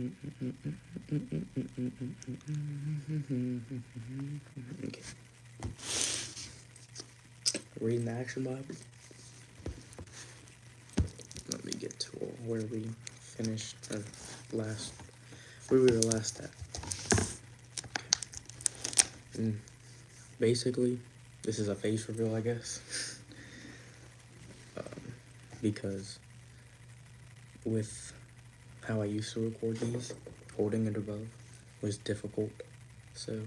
Okay. Reading the Action Bible. Let me get to where we finished last, where we were last at. And basically, this is a face reveal, I guess, because with how I used to record these, holding it above was difficult. So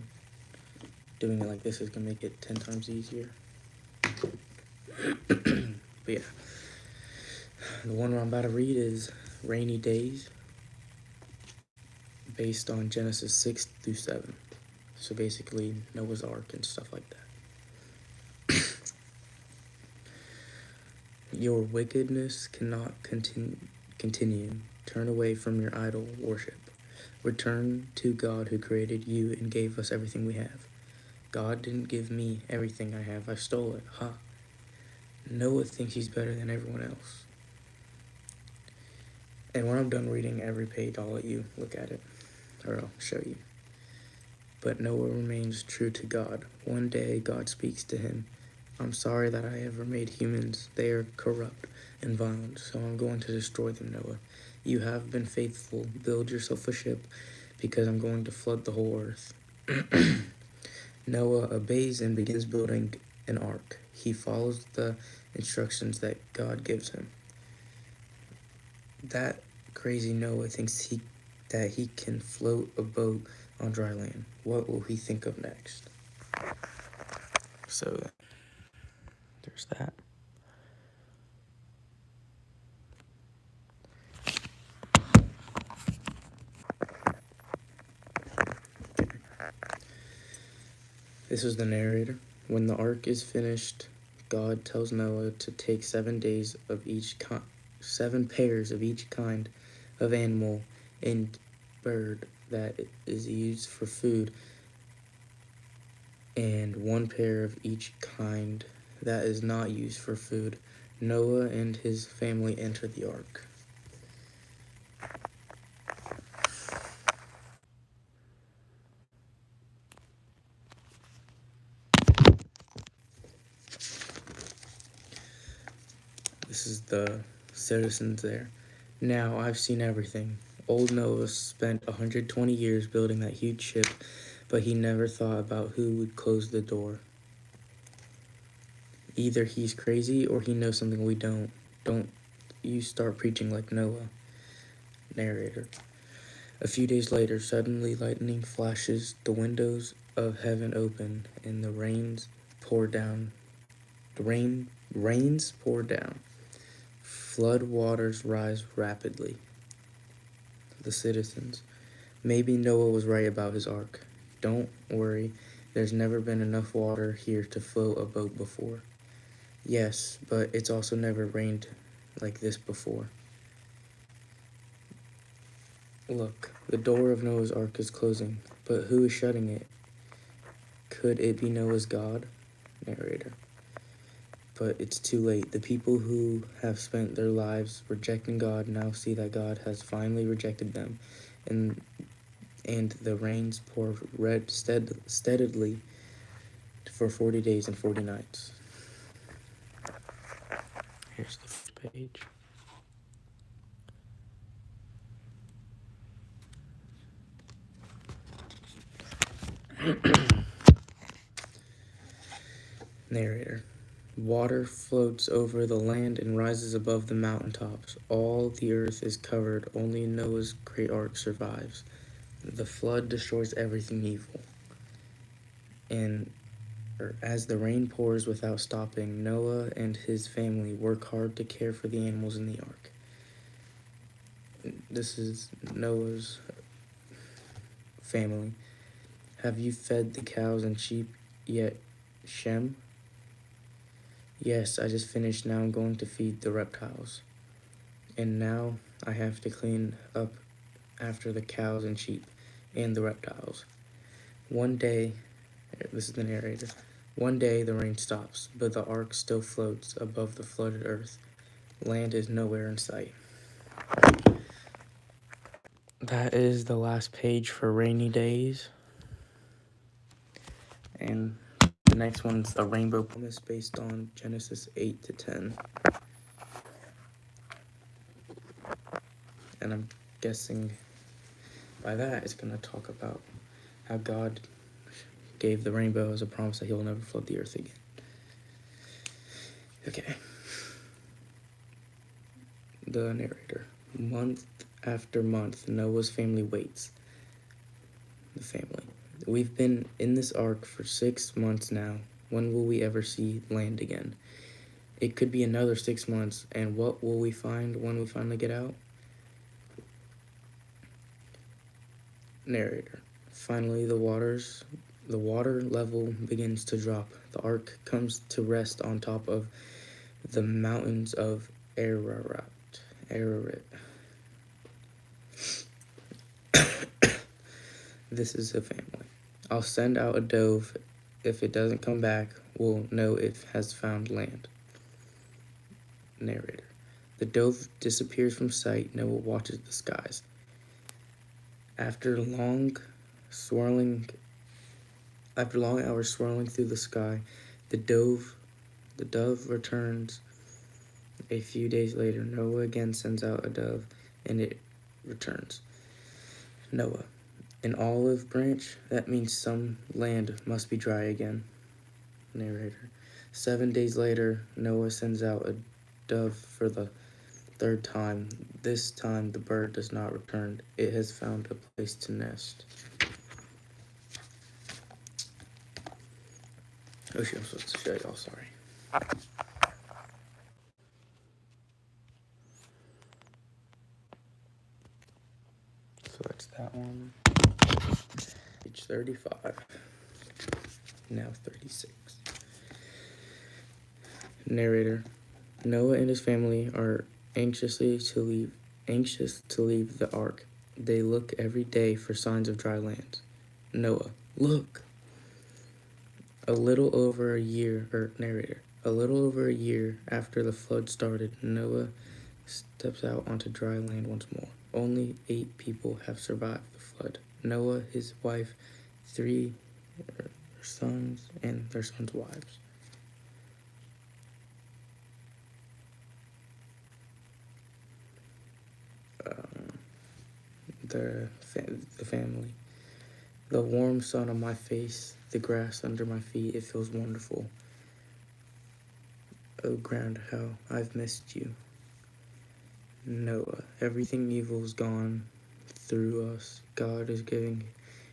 doing it like this is gonna make it 10 times easier. But yeah, the one I'm about to read is Rainy Days, based on Genesis 6 through 7. So basically Noah's Ark and stuff like that. Your wickedness cannot continue. Turn away from your idol worship. Return to God who created you and gave us everything we have. God didn't give me everything I have. I stole it. Ha. Noah thinks he's better than everyone else. And when I'm done reading every page, I'll let you look at it, or I'll show you. But Noah remains true to God. One day, God speaks to him. I'm sorry that I ever made humans. They are corrupt and violent, so I'm going to destroy them, Noah. You have been faithful. Build yourself a ship, because I'm going to flood the whole earth. Noah obeys and begins building an ark. He follows the instructions that God gives him. That crazy Noah thinks that he can float a boat on dry land. What will he think of next? So there's that. This is the narrator. When the ark is finished, God tells Noah to take 7 days of each 7 pairs of each kind of animal and bird that is used for food, and 1 pair of each kind that is not used for food. Noah and his family enter the ark. This is the citizens there. Now I've seen everything. Old Noah spent 120 years building that huge ship, but he never thought about who would close the door. Either he's crazy or he knows something we don't. Don't you start preaching like Noah. Narrator. A few days later, suddenly lightning flashes, the windows of heaven open, and the rains pour down. Rains pour down. Flood waters rise rapidly. The citizens. Maybe Noah was right about his ark. Don't worry, there's never been enough water here to float a boat before. Yes, but it's also never rained like this before. Look, the door of Noah's ark is closing, but who is shutting it? Could it be Noah's God? Narrator. But it's too late. The people who have spent their lives rejecting God now see that God has finally rejected them, and the rains pour steadily for 40 days and 40 nights. Here's the first page. Narrator. Water floats over the land and rises above the mountaintops. All the earth is covered. Only Noah's great ark survives. The flood destroys everything evil. And as the rain pours without stopping, Noah and his family work hard to care for the animals in the ark. This is Noah's family. Have you fed the cows and sheep yet, Shem? Yes, I just finished. Now I'm going to feed the reptiles. And now I have to clean up after the cows and sheep and the reptiles. One day, this is the narrator, one day the rain stops, but the ark still floats above the flooded earth. Land is nowhere in sight. that is the last page for rainy days. And the next one's a rainbow promise based on Genesis 8 to 10. And I'm guessing by that it's going to talk about how God gave the rainbow as a promise that he will never flood the earth again. Okay. The narrator. Month after month, Noah's family waits. The family. We've been in this ark for 6 months now. When will we ever see land again? It could be another 6 months, and what will we find when we finally get out? Narrator. Finally, the water level begins to drop. The ark comes to rest on top of the mountains of Ararat. This is a family. I'll send out a dove. If it doesn't come back, we'll know it has found land. Narrator. The dove disappears from sight. Noah watches the skies. After long hours swirling through the sky, the dove returns. A few days later, Noah again sends out a dove, and it returns. Noah. An olive branch? That means some land must be dry again. Narrator. 7 days later, Noah sends out a dove for the 3rd time. This time, the bird does not return. It has found a place to nest. Oh shit, I'm supposed to show y'all, sorry. So that's that one. Page 35. Now 36. Narrator. Noah and his family are anxious to leave the ark. They look every day for signs of dry land. Noah. Look. Narrator. A little over a year after the flood started, Noah steps out onto dry land once more. Only 8 people have survived the flood. Noah, his wife, 3 sons, and their sons' wives. The family. The warm sun on my face, the grass under my feet, it feels wonderful. Oh ground, how I've missed you. Noah. Everything evil is gone through us. God is giving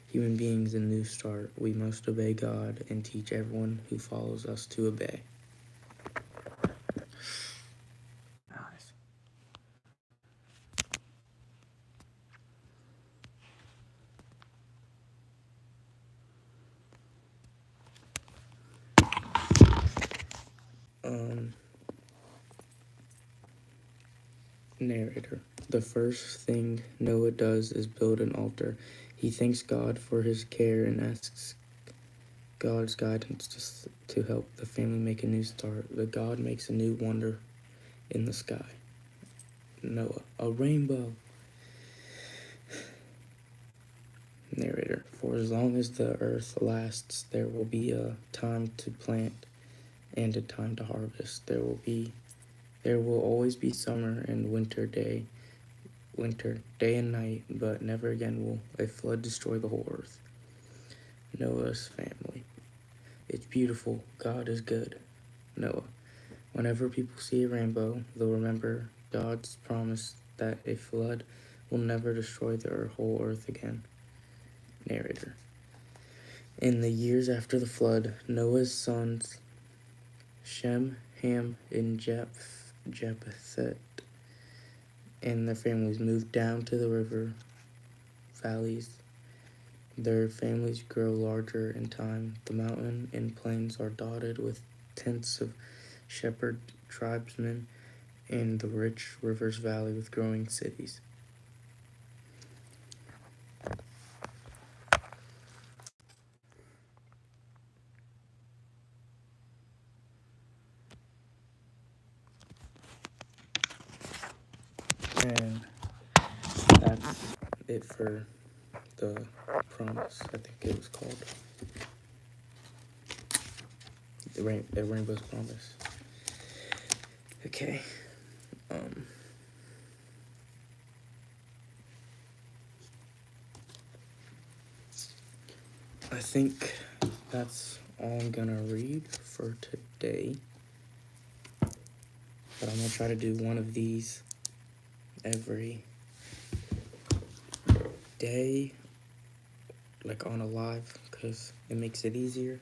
human beings a new start. We must obey God and teach everyone who follows us to obey. Nice. Narrator. The first thing Noah does is build an altar. He thanks God for his care and asks God's guidance to help the family make a new start. The God makes a new wonder in the sky. Noah. A rainbow. Narrator. For as long as the earth lasts, there will be a time to plant and a time to harvest. There will always be summer and winter, day and night, but never again will a flood destroy the whole earth. Noah's family. It's beautiful. God is good. Noah. Whenever people see a rainbow, they'll remember God's promise that a flood will never destroy the whole earth again. Narrator. In the years after the flood, Noah's sons, Shem, Ham, and Japheth, and their families moved down to the river valleys. Their families grow larger in time. The mountain and plains are dotted with tents of shepherd tribesmen, and the rich rivers valley with growing cities. And that's it for the Promise, I think it was called. The Rainbow's Promise. Okay. I think that's all I'm gonna read for today. But I'm gonna try to do one of these every day, like on a live, because it makes it easier.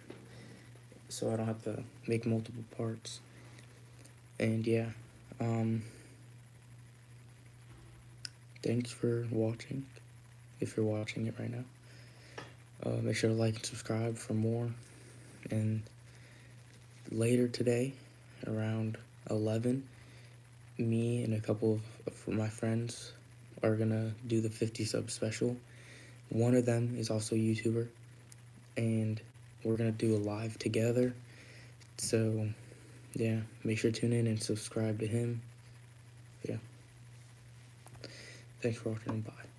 So I don't have to make multiple parts. And yeah, thanks for watching, if you're watching it right now. Make sure to like and subscribe for more. And later today, around 11, me and a couple of my friends are gonna do the 50 sub special. One of them is also a YouTuber, and we're gonna do a live together. So yeah, make sure to tune in and subscribe to him. Yeah. Thanks for watching, and bye.